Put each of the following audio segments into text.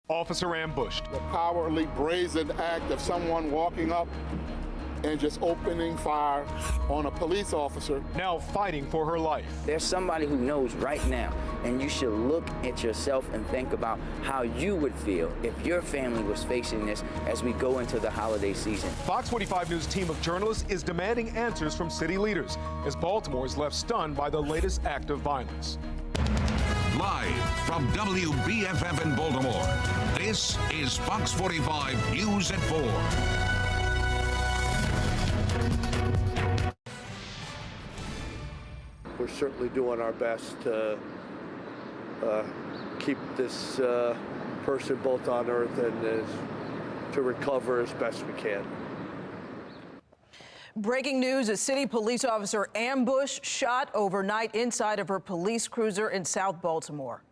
Officer ambushed. The cowardly, brazen act of someone walking up and just opening fire on a police officer. Now fighting for her life. There's somebody who knows right now, and you should look at yourself and think about how you would feel if your family was facing this as we go into the holiday season. Fox 45 News team of journalists is demanding answers from city leaders as Baltimore is left stunned by the latest act of violence. Live from WBFF in Baltimore, this is Fox 45 News at 4. We're certainly doing our best to keep this person both on earth and to recover as best we can. Breaking news, a city police officer ambushed, shot overnight inside of her police cruiser in South Baltimore.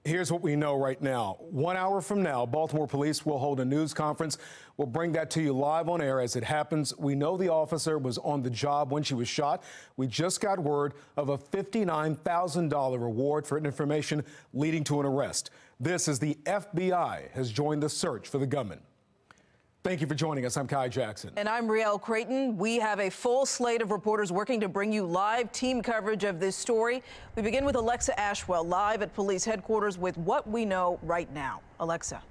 Here's what we know right now. 1 hour from now, Baltimore police will hold a news conference. We'll bring that to you live on air as it happens. We know the officer was on the job when she was shot. We just got word of a $59,000 reward for information leading to an arrest. This is the FBI has joined the search for the gunman. Thank you for joining us. I'm Kai Jackson. And I'm Rielle Creighton. We have a full slate of reporters working to bring you live team coverage of this story. We begin with Alexa Ashwell live at police headquarters with what we know right now. Alexa.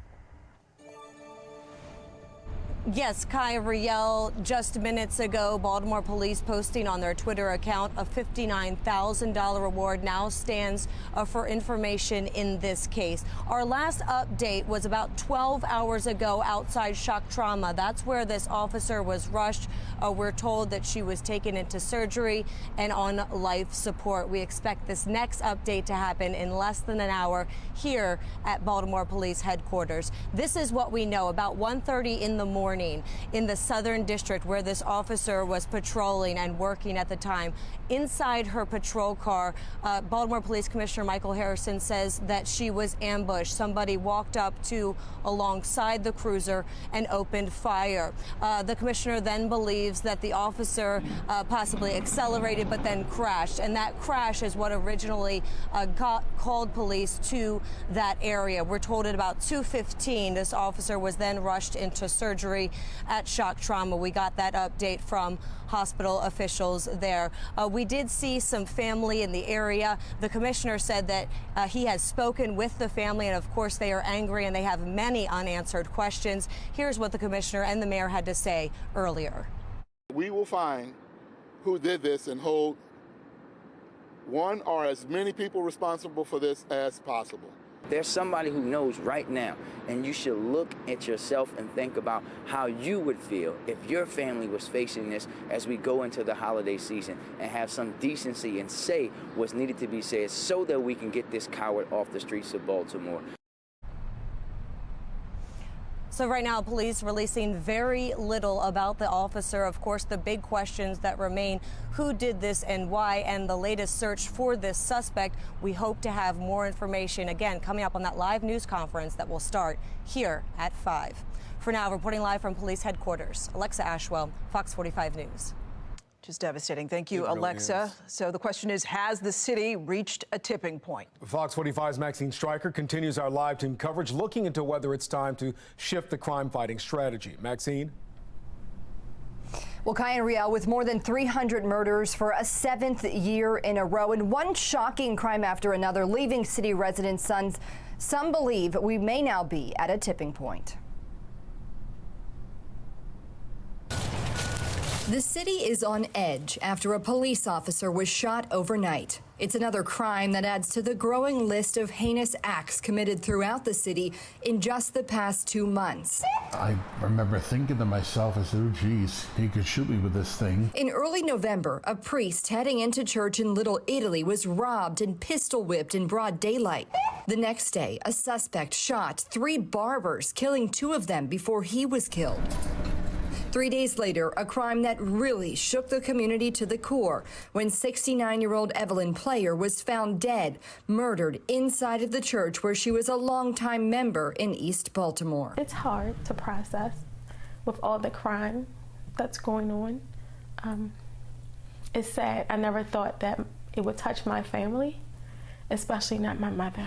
Yes, Kai, Rielle, just minutes ago, Baltimore police posting on their Twitter account a $59,000 reward now stands for information in this case. Our last update was about 12 hours ago outside Shock Trauma. That's where this officer was rushed. We're told that she was taken into surgery and on life support. We expect this next update to happen in less than an hour here at Baltimore Police Headquarters. This is what we know. About 1:30 in the morning in the Southern District where this officer was patrolling and working at the time. Inside her patrol car, Baltimore Police Commissioner Michael Harrison says that she was ambushed. Somebody walked up to alongside the cruiser and opened fire. The commissioner then believes that the officer possibly accelerated but then crashed, and that crash is what originally called police to that area. We're told at about 2:15 this officer was then rushed into surgery at Shock Trauma. We got that update from hospital officials there. We did see some family in the area. The commissioner said that he has spoken with the family, and of course they are angry and they have many unanswered questions. Here's what the commissioner and the mayor had to say earlier. We will find who did this and hold one or as many people responsible for this as possible. There's somebody who knows right now, and you should look at yourself and think about how you would feel if your family was facing this as we go into the holiday season, and have some decency and say what's needed to be said so that we can get this coward off the streets of Baltimore. So right now, police releasing very little about the officer. Of course, the big questions that remain: who did this and why, and the latest search for this suspect. We hope to have more information, again, coming up on that live news conference that will start here at 5. For now, reporting live from police headquarters, Alexa Ashwell, Fox 45 News. Just devastating. Thank you, Alexa. So the question is, has the city reached a tipping point? Fox 45's Maxine Stryker continues our live team coverage, looking into whether it's time to shift the crime-fighting strategy. Maxine? Well, Kai and Rielle, with more than 300 murders for a 7th year in a row, and one shocking crime after another leaving city residents' sons, some believe we may now be at a tipping point. The city is on edge after a police officer was shot overnight. It's another crime that adds to the growing list of heinous acts committed throughout the city in just the past 2 months. I remember thinking to myself, I said, oh, geez, he could shoot me with this thing. In early November, a priest heading into church in Little Italy was robbed and pistol whipped in broad daylight. The next day, a suspect shot 3 barbers, killing 2 of them before he was killed. 3 days later, a crime that really shook the community to the core when 69-year-old Evelyn Player was found dead, murdered inside of the church where she was a longtime member in East Baltimore. It's hard to process with all the crime that's going on. It's sad. I never thought that it would touch my family, especially not my mother.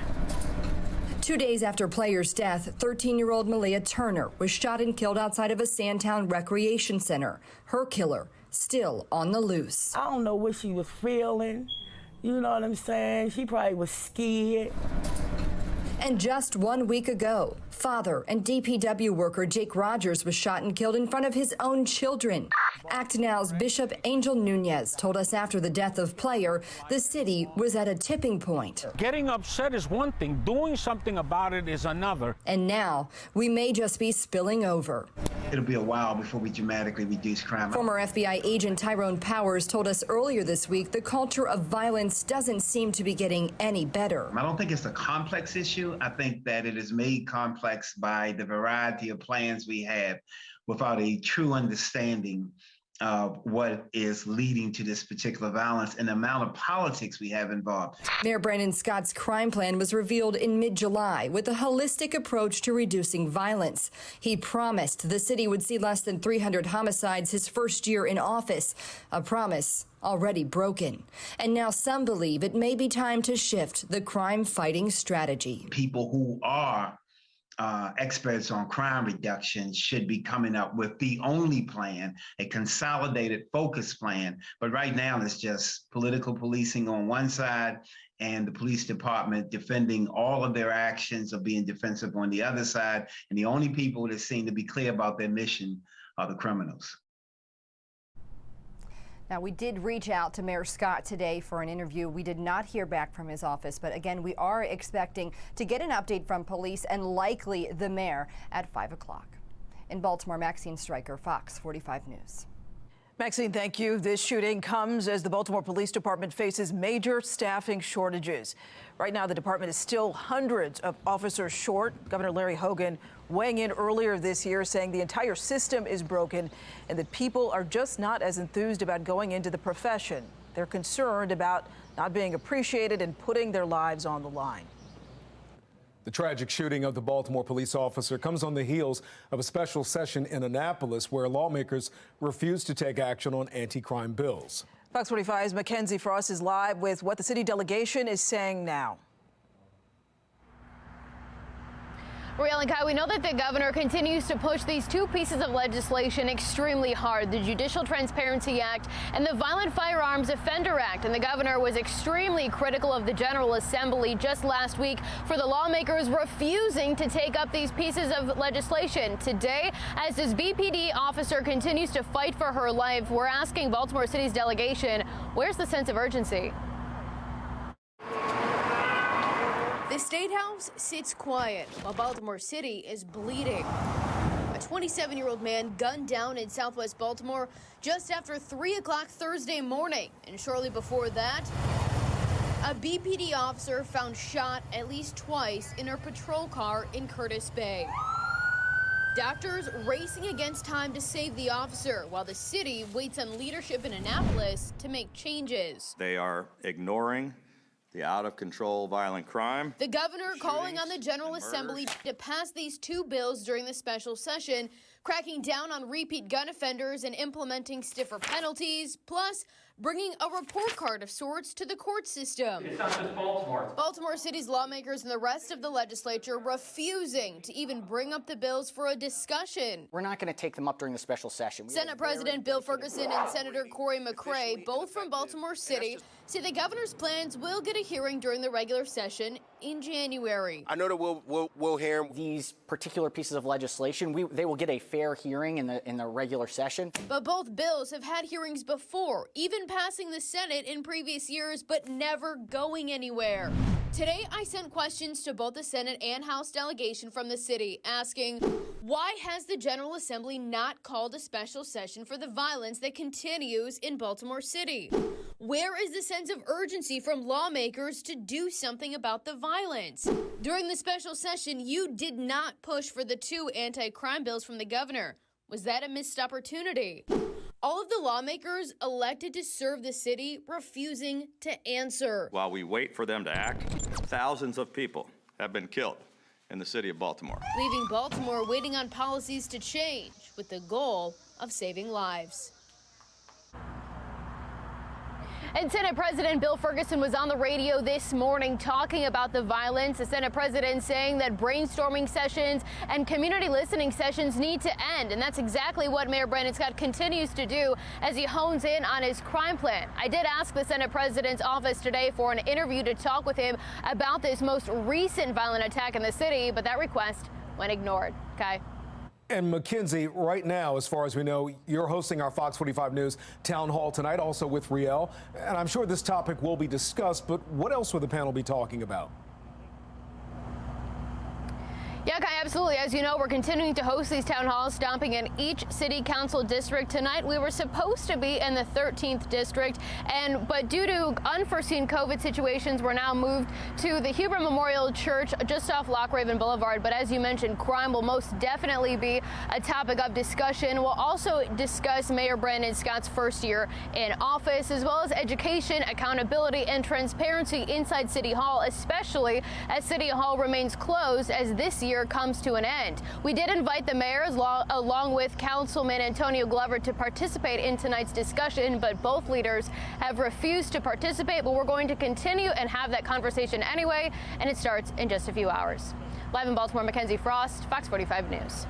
2 days after Player's death, 13-year-old Malia Turner was shot and killed outside of a Sandtown recreation center. Her killer still on the loose. I don't know what she was feeling. You know what I'm saying? She probably was scared. And just 1 week ago, father and DPW worker Jake Rogers was shot and killed in front of his own children. Act Now's Bishop Angel Nunez told us after the death of Player, the city was at a tipping point. Getting upset is one thing, doing something about it is another. And now, we may just be spilling over. It'll be a while before we dramatically reduce crime. Former FBI agent Tyrone Powers told us earlier this week the culture of violence doesn't seem to be getting any better. I don't think it's a complex issue. I think that it is made complex by the variety of plans we have without a true understanding of what is leading to this particular violence and the amount of politics we have involved. Mayor Brandon Scott's crime plan was revealed in mid-July with a holistic approach to reducing violence. He promised the city would see less than 300 homicides his first year in office, a promise already broken. And now some believe it may be time to shift the crime-fighting strategy. People who are experts on crime reduction should be coming up with the only plan, a consolidated focus plan. But right now it's just political policing on one side and the police department defending all of their actions of being defensive on the other side. And the only people that seem to be clear about their mission are the criminals. Now, we did reach out to Mayor Scott today for an interview. We did not hear back from his office, but again, we are expecting to get an update from police and likely the mayor at 5 o'clock. In Baltimore, Maxine Stryker, Fox 45 News. Maxine, thank you. This shooting comes as the Baltimore Police Department faces major staffing shortages. Right now, the department is still hundreds of officers short. Governor Larry Hogan weighing in earlier this year saying the entire system is broken and that people are just not as enthused about going into the profession. They're concerned about not being appreciated and putting their lives on the line. The tragic shooting of the Baltimore police officer comes on the heels of a special session in Annapolis where lawmakers refused to take action on anti-crime bills. Fox 45's Mackenzie Frost is live with what the city delegation is saying now. Riel and Kai, we know that the governor continues to push these two pieces of legislation extremely hard, the Judicial Transparency Act and the Violent Firearms Offender Act. And the governor was extremely critical of the General Assembly just last week for the lawmakers refusing to take up these pieces of legislation. Today, as this BPD officer continues to fight for her life, we're asking Baltimore City's delegation, where's the sense of urgency? The State House sits quiet while Baltimore City is bleeding. A 27-year-old man gunned down in southwest Baltimore just after 3 o'clock Thursday morning. And shortly before that, a BPD officer found shot at least twice in her patrol car in Curtis Bay. Doctors racing against time to save the officer while the city waits on leadership in Annapolis to make changes. They are ignoring the out-of-control violent crime. The governor calling on the General Assembly to pass these two bills during the special session, cracking down on repeat gun offenders and implementing stiffer penalties, plus bringing a report card of sorts to the court system. It's not just Baltimore. Baltimore City's lawmakers and the rest of the legislature refusing to even bring up the bills for a discussion. We're not going to take them up during the special session. Senate President Bill Ferguson and Senator Corey McCray, both from Baltimore City, say the governor's plans will get a hearing during the regular session in January. I know that we'll hear these particular pieces of legislation. They will get a fair hearing in the regular session. But both bills have had hearings before, even passing the Senate in previous years, but never going anywhere. Today, I sent questions to both the Senate and House delegation from the city, asking, why has the General Assembly not called a special session for the violence that continues in Baltimore City? Where is the sense of urgency from lawmakers to do something about the violence? During the special session, you did not push for the two anti-crime bills from the governor. Was that a missed opportunity? All of the lawmakers elected to serve the city refusing to answer. While we wait for them to act, thousands of people have been killed in the city of Baltimore. Leaving Baltimore waiting on policies to change with the goal of saving lives. And Senate President Bill Ferguson was on the radio this morning talking about the violence. The Senate President saying that brainstorming sessions and community listening sessions need to end. And that's exactly what Mayor Brandon Scott continues to do as he hones in on his crime plan. I did ask the Senate President's office today for an interview to talk with him about this most recent violent attack in the city, but that request went ignored. Kai. And Mackenzie, right now, as far as we know, you're hosting our Fox 45 News town hall tonight, also with Riel. And I'm sure this topic will be discussed, but what else will the panel be talking about? Yeah, Kai, absolutely. As you know, we're continuing to host these town halls, stopping in each city council district. Tonight, we were supposed to be in the 13th district, but due to unforeseen COVID situations, we're now moved to the Huber Memorial Church just off Loch Raven Boulevard. But as you mentioned, crime will most definitely be a topic of discussion. We'll also discuss Mayor Brandon Scott's first year in office, as well as education, accountability, and transparency inside City Hall, especially as City Hall remains closed as this year comes to an end. We did invite the mayors along with Councilman Antonio Glover to participate in tonight's discussion, but both leaders have refused to participate. But we're going to continue and have that conversation anyway, and it starts in just a few hours. Live in Baltimore, Mackenzie Frost, Fox 45 News.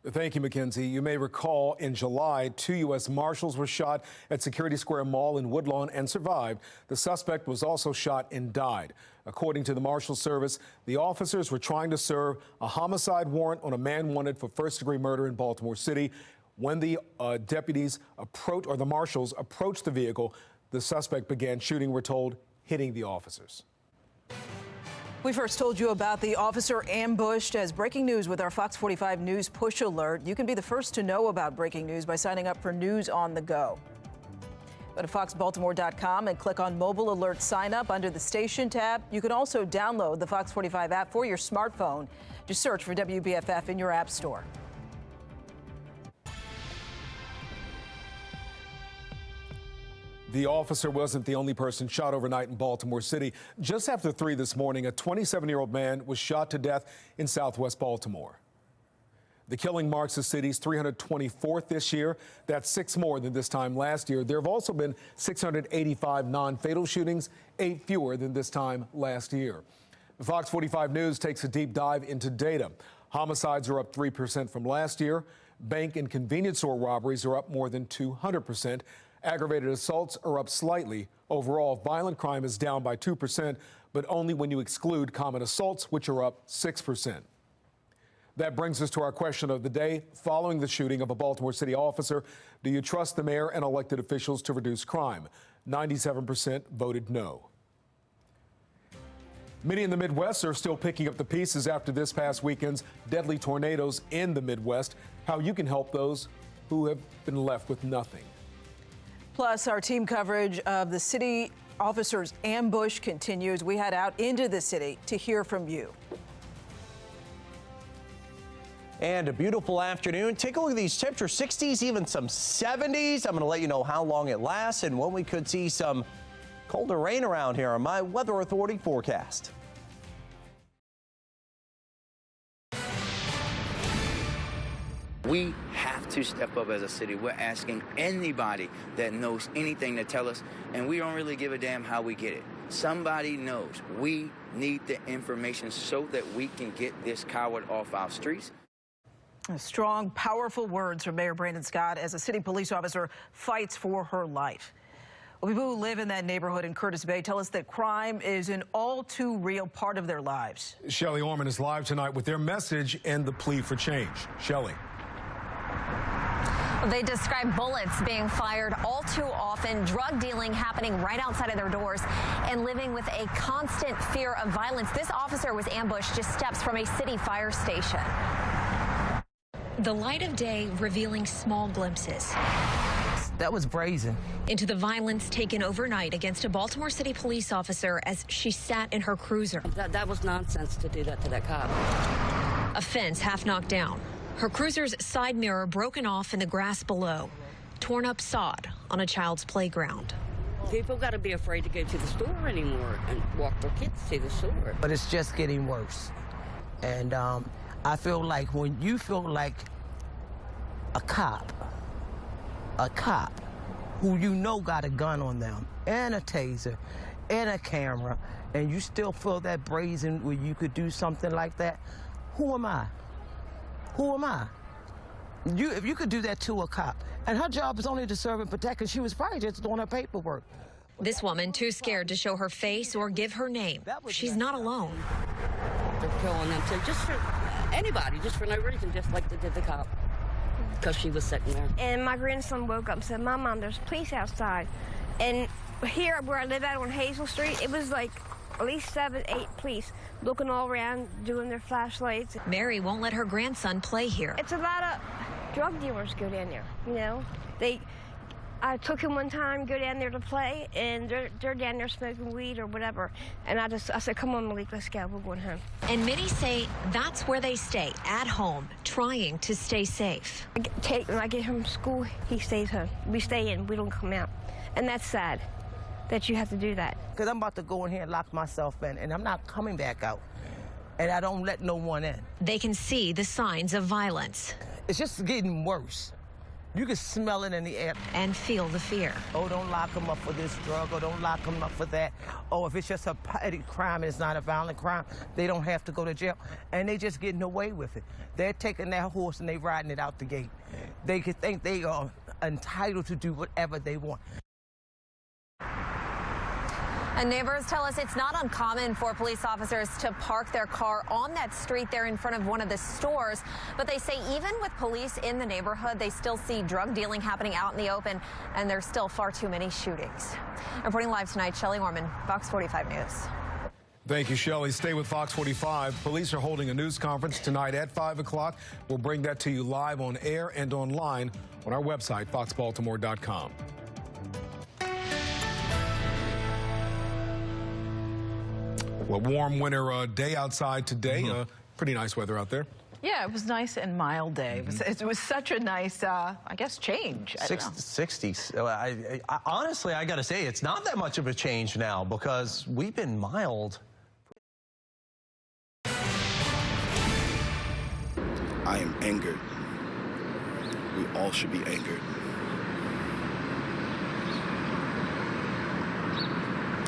Thank you, Mackenzie. You may recall in July, 2 U.S. Marshals were shot at Security Square Mall in Woodlawn and survived. The suspect was also shot and died. According to the Marshal Service, the officers were trying to serve a homicide warrant on a man wanted for first-degree murder in Baltimore City. When the the marshals approached the vehicle, the suspect began shooting, we're told, hitting the officers. We first told you about the officer ambushed as breaking news with our Fox 45 News push alert. You can be the first to know about breaking news by signing up for News on the Go. Go to foxbaltimore.com and click on Mobile Alert Sign Up under the Station tab. You can also download the Fox 45 app for your smartphone. Just search for WBFF in your app store. The officer wasn't the only person shot overnight in Baltimore City. Just after 3 this morning, a 27-year-old man was shot to death in southwest Baltimore. The killing marks the city's 324th this year. That's 6 more than this time last year. There have also been 685 non-fatal shootings, 8 fewer than this time last year. Fox 45 News takes a deep dive into data. Homicides are up 3% from last year. Bank and convenience store robberies are up more than 200%. Aggravated assaults are up slightly. Overall, violent crime is down by 2%, but only when you exclude common assaults, which are up 6%. That brings us to our question of the day. Following the shooting of a Baltimore City officer, do you trust the mayor and elected officials to reduce crime? 97% voted no. Many in the Midwest are still picking up the pieces after this past weekend's deadly tornadoes in the Midwest. How you can help those who have been left with nothing. Plus, our team coverage of the city officers' ambush continues. We head out into the city to hear from you. And a beautiful afternoon. Take a look at these temperatures, 60s, even some 70s. I'm going to let you know how long it lasts and when we could see some colder rain around here on my Weather Authority forecast. We have to step up as a city. We're asking anybody that knows anything to tell us, and we don't really give a damn how we get it. Somebody knows. We need the information so that we can get this coward off our streets. Strong, powerful words from Mayor Brandon Scott as a city police officer fights for her life. Well, people who live in that neighborhood in Curtis Bay tell us that crime is an all too real part of their lives. Shelley Orman is live tonight with their message and the plea for change. Shelley. They describe bullets being fired all too often, drug dealing happening right outside of their doors, and living with a constant fear of violence. This officer was ambushed just steps from a city fire station. The light of day revealing small glimpses. That was brazen. Into the violence taken overnight against a Baltimore City police officer as she sat in her cruiser. That was nonsense to do that to that cop. A fence half knocked down. Her cruiser's side mirror broken off in the grass below. Torn up sod on a child's playground. People got to be afraid to go to the store anymore and walk their kids to the store. But it's just getting worse. And I feel like when you feel like a cop who you know got a gun on them and a taser and a camera, and you still feel that brazen where you could do something like that, who am I? Who am I? If you could do that to a cop, and her job is only to serve and protect, and she was probably just doing her paperwork. This woman too scared to show her face or give her name. She's not alone. They're killing them too, just for anybody, just for no reason, just like they did the cop, because she was sitting there. And my grandson woke up and said, Mom, there's police outside. And here where I live at on Hazel Street, it was like at least 7, 8 police looking all around, doing their flashlights. Mary won't let her grandson play here. It's a lot of drug dealers go down there, you know. I took him one time, go down there to play, and they're down there smoking weed or whatever. And I said, come on, Malik, let's go, we're going home. And many say that's where they stay, at home, trying to stay safe. When I get home from school, he stays home. We stay in, we don't come out. And that's sad that you have to do that. Because I'm about to go in here and lock myself in, and I'm not coming back out. And I don't let no one in. They can see the signs of violence. It's just getting worse. You can smell it in the air. And feel the fear. Oh, don't lock them up for this drug, or don't lock them up for that. Oh, if it's just a petty crime, it's not a violent crime, they don't have to go to jail. And they just getting away with it. They're taking that horse and they riding it out the gate. They could think they are entitled to do whatever they want. And neighbors tell us it's not uncommon for police officers to park their car on that street there in front of one of the stores. But they say even with police in the neighborhood, they still see drug dealing happening out in the open, and there's still far too many shootings. Reporting live tonight, Shelley Orman, Fox 45 News. Thank you, Shelley. Stay with Fox 45. Police are holding a news conference tonight at 5 o'clock. We'll bring that to you live on air and online on our website, foxbaltimore.com. Well, warm winter day outside today. Pretty nice weather out there. Yeah, it was nice and mild day. It was such a nice, I guess, change. 60s. Honestly, I got to say, it's not that much of a change now because we've been mild. I am angered. We all should be angered.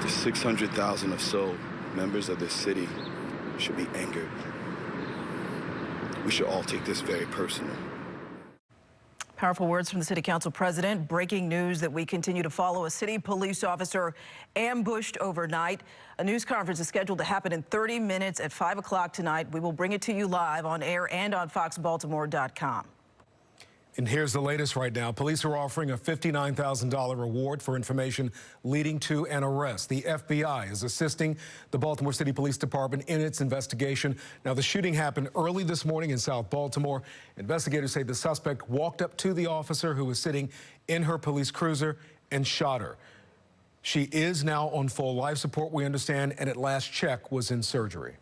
The 600,000 or so members of this city should be angered. We should all take this very personal. Powerful words from the city council president. Breaking news that we continue to follow. A city police officer ambushed overnight. A news conference is scheduled to happen in 30 minutes at 5 o'clock tonight. We will bring it to you live on air and on foxbaltimore.com. And here's the latest right now. Police are offering a $59,000 reward for information leading to an arrest. The FBI is assisting the Baltimore City Police Department in its investigation. Now, the shooting happened early this morning in South Baltimore. Investigators say the suspect walked up to the officer who was sitting in her police cruiser and shot her. She is now on full life support, we understand, and at last check was in surgery.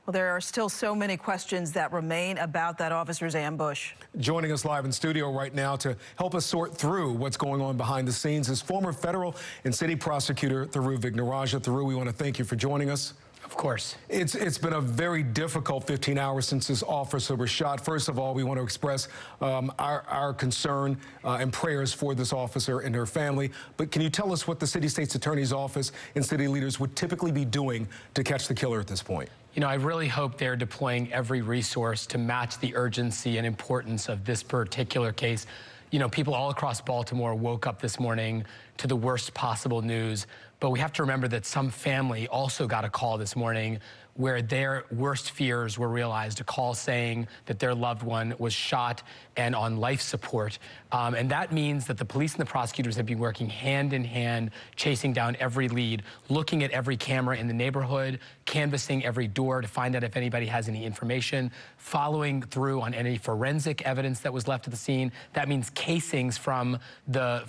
Well, there are still so many questions that remain about that officer's ambush. Joining us live in studio right now to help us sort through what's going on behind the scenes is former federal and city prosecutor Thiru Vignarajah. Thiru, we want to thank you for joining us. Of course. It's been a very difficult 15 hours since this officer was shot. First of all, we want to express our concern and prayers for this officer and her family. But can you tell us what the city state's attorney's office and city leaders would typically be doing to catch the killer at this point? You know, I really hope they're deploying every resource to match the urgency and importance of this particular case. You know, people all across Baltimore woke up this morning to the worst possible news, but we have to remember that some family also got a call this morning where their worst fears were realized, a call saying that their loved one was shot and on life support. And that means that the police and the prosecutors have been working hand in hand, chasing down every lead, looking at every camera in the neighborhood, canvassing every door to find out if anybody has any information, following through on any forensic evidence that was left at the scene. That means casings from the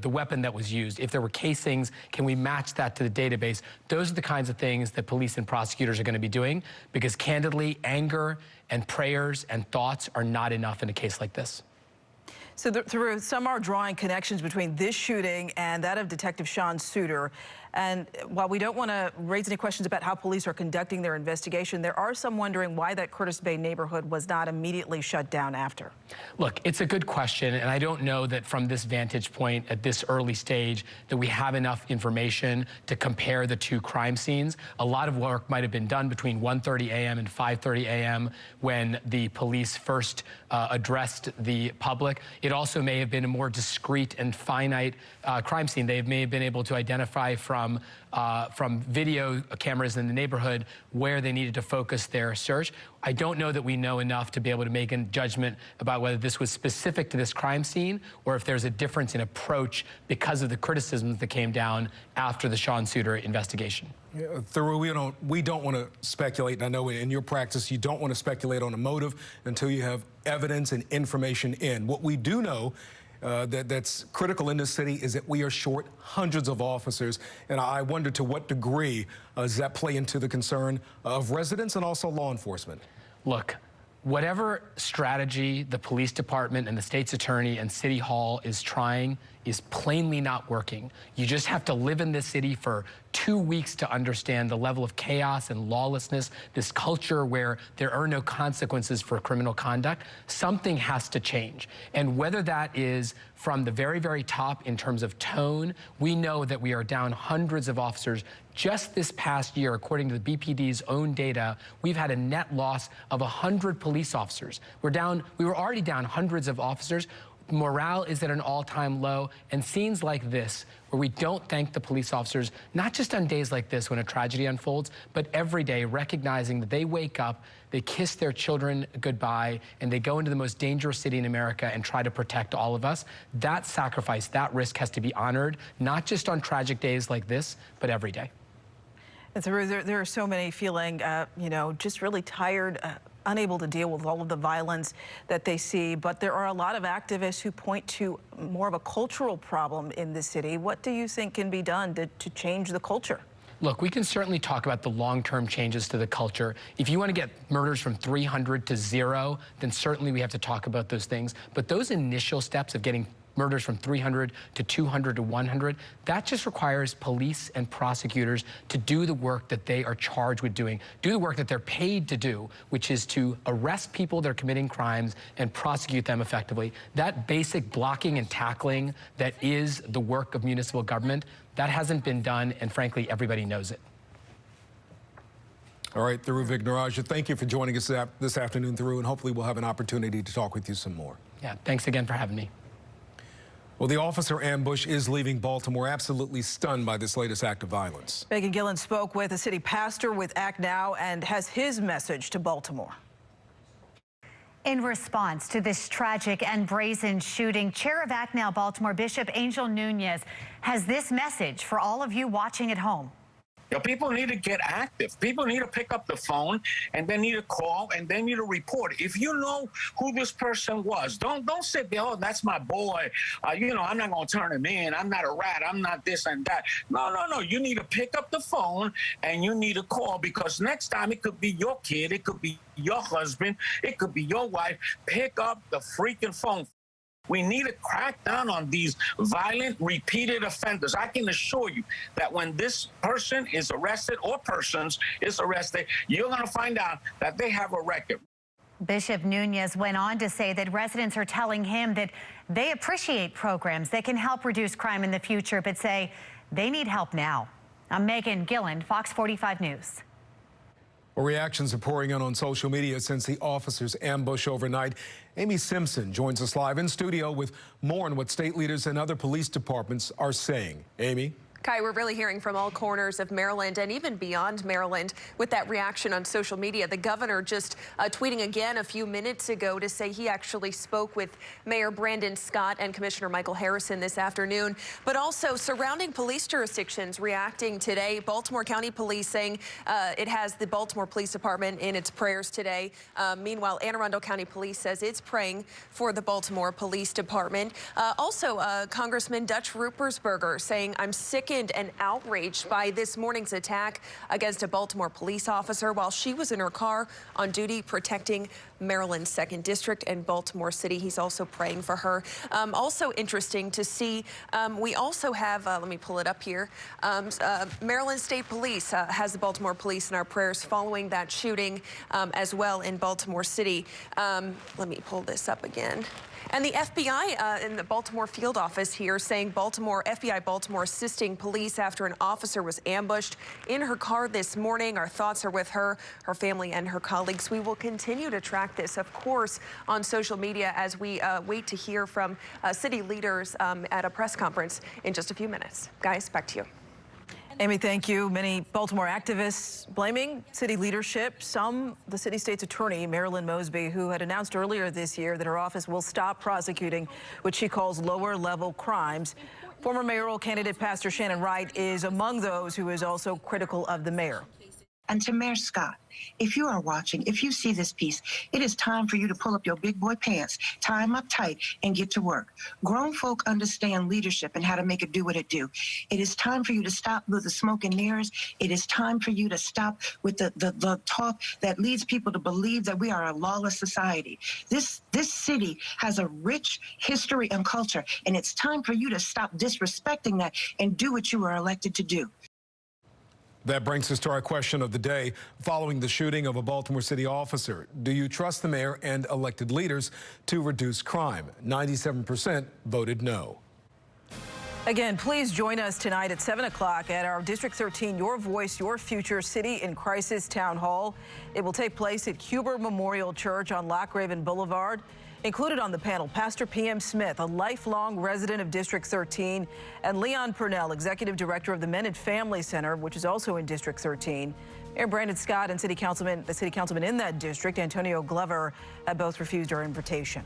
weapon that was used. If there were casings, can we match that to the database? Those are the kinds of things that police and prosecutors are going to be doing, because candidly, anger and prayers and thoughts are not enough in a case like this. So some are drawing connections between this shooting and that of Detective Sean Suter. And while we don't want to raise any questions about how police are conducting their investigation, there are some wondering why that Curtis Bay neighborhood was not immediately shut down after. Look, it's a good question, and I don't know that from this vantage point at this early stage that we have enough information to compare the two crime scenes. A lot of work might have been done between 1:30 a.m. and 5:30 a.m. when the police first addressed the public. It also may have been a more discreet and finite crime scene. They may have been able to identify from video cameras in the neighborhood where they needed to focus their search. I don't know that we know enough to be able to make a judgment about whether this was specific to this crime scene or if there's a difference in approach because of the criticisms that came down after the Sean Suiter investigation. Yeah, Thuroo, we don't want to speculate, and I know in your practice you don't want to speculate on a motive until you have evidence and information in. What we do know that's critical in this city is that we are short hundreds of officers, and I wonder to what degree does that play into the concern of residents and also law enforcement? Look, whatever strategy the police department and the state's attorney and city hall is trying is plainly not working. You just have to live in this city for 2 weeks to understand the level of chaos and lawlessness, this culture where there are no consequences for criminal conduct. Something has to change. And whether that is from the very, very top in terms of tone, we know that we are down hundreds of officers. Just this past year, according to the BPD's own data, we've had a net loss of 100 police officers. We were already down hundreds of officers. Morale is at an all-time low, and scenes like this, where we don't thank the police officers, not just on days like this when a tragedy unfolds, but every day, recognizing that they wake up, they kiss their children goodbye, and they go into the most dangerous city in America and try to protect all of us. That sacrifice, that risk has to be honored, not just on tragic days like this, but every day. And so there are so many feeling, just really tired, unable to deal with all of the violence that they see. But there are a lot of activists who point to more of a cultural problem in the city. What do you think can be done to change the culture? Look, we can certainly talk about the long-term changes to the culture. If you want to get murders from 300 to 0, then certainly we have to talk about those things. But those initial steps of getting murders from 300 to 200 to 100, that just requires police and prosecutors to do the work that they are charged with doing, do the work that they're paid to do, which is to arrest people that are committing crimes and prosecute them effectively. That basic blocking and tackling that is the work of municipal government, that hasn't been done, and frankly, everybody knows it. All right, Thuroo Vignarajah, thank you for joining us this afternoon, Thuroo, and hopefully we'll have an opportunity to talk with you some more. Yeah, thanks again for having me. Well, the officer ambush is leaving Baltimore absolutely stunned by this latest act of violence. Megan Gillen spoke with a city pastor with Act Now and has his message to Baltimore. In response to this tragic and brazen shooting, Chair of Act Now Baltimore Bishop Angel Nunez has this message for all of you watching at home. People need to get active. People need to pick up the phone, and they need to call, and they need to report. If you know who this person was, don't sit there, oh, that's my boy. I'm not going to turn him in. I'm not a rat. I'm not this and that. No. You need to pick up the phone, and you need to call, because next time it could be your kid, it could be your husband, it could be your wife. Pick up the freaking phone. We need to crack down on these violent, repeated offenders. I can assure you that when this person is arrested or persons is arrested, you're going to find out that they have a record. Bishop Nunez went on to say that residents are telling him that they appreciate programs that can help reduce crime in the future, but say they need help now. I'm Megan Gillen, Fox 45 News. Well, reactions are pouring in on social media since the officer's ambush overnight. Amy Simpson joins us live in studio with more on what state leaders and other police departments are saying. Amy? Kai, we're really hearing from all corners of Maryland and even beyond Maryland with that reaction on social media. The governor just tweeting again a few minutes ago to say he actually spoke with Mayor Brandon Scott and Commissioner Michael Harrison this afternoon, but also surrounding police jurisdictions reacting today. Baltimore County Police saying it has the Baltimore Police Department in its prayers today. Meanwhile, Anne Arundel County Police says it's praying for the Baltimore Police Department. Also, Congressman Dutch Ruppersberger saying, I'm sick sickened and outraged by this morning's attack against a Baltimore police officer while she was in her car on duty protecting Maryland's 2nd District and Baltimore City. He's also praying for her. Also interesting to see, we also have, let me pull it up here, Maryland State Police has the Baltimore Police in our prayers following that shooting as well in Baltimore City. Let me pull this up again. And the FBI in the Baltimore field office here saying FBI Baltimore assisting police after an officer was ambushed in her car this morning. Our thoughts are with her, her family, and her colleagues. We will continue to track this, of course, on social media as we wait to hear from city leaders at a press conference in just a few minutes. Guys, back to you. Amy, thank you. Many Baltimore activists blaming city leadership. Some, the city state's attorney, Marilyn Mosby, who had announced earlier this year that her office will stop prosecuting what she calls lower-level crimes. Former mayoral candidate Pastor Shannon Wright is among those who is also critical of the mayor. And to Mayor Scott, if you are watching, if you see this piece, it is time for you to pull up your big boy pants, tie them up tight, and get to work. Grown folk understand leadership and how to make it do what it do. It is time for you to stop with the smoke and mirrors. It is time for you to stop with the talk that leads people to believe that we are a lawless society. This city has a rich history and culture, and it's time for you to stop disrespecting that and do what you were elected to do. That brings us to our question of the day. Following the shooting of a Baltimore City officer, do you trust the mayor and elected leaders to reduce crime? 97% voted no. Again, please join us tonight at 7 o'clock at our District 13 Your Voice, Your Future City in Crisis Town Hall. It will take place at Huber Memorial Church on Lochraven Boulevard. Included on the panel, Pastor P.M. Smith, a lifelong resident of District 13, and Leon Purnell, Executive Director of the Men and Family Center, which is also in District 13. Mayor Brandon Scott and the city councilman in that district, Antonio Glover, have both refused our invitation.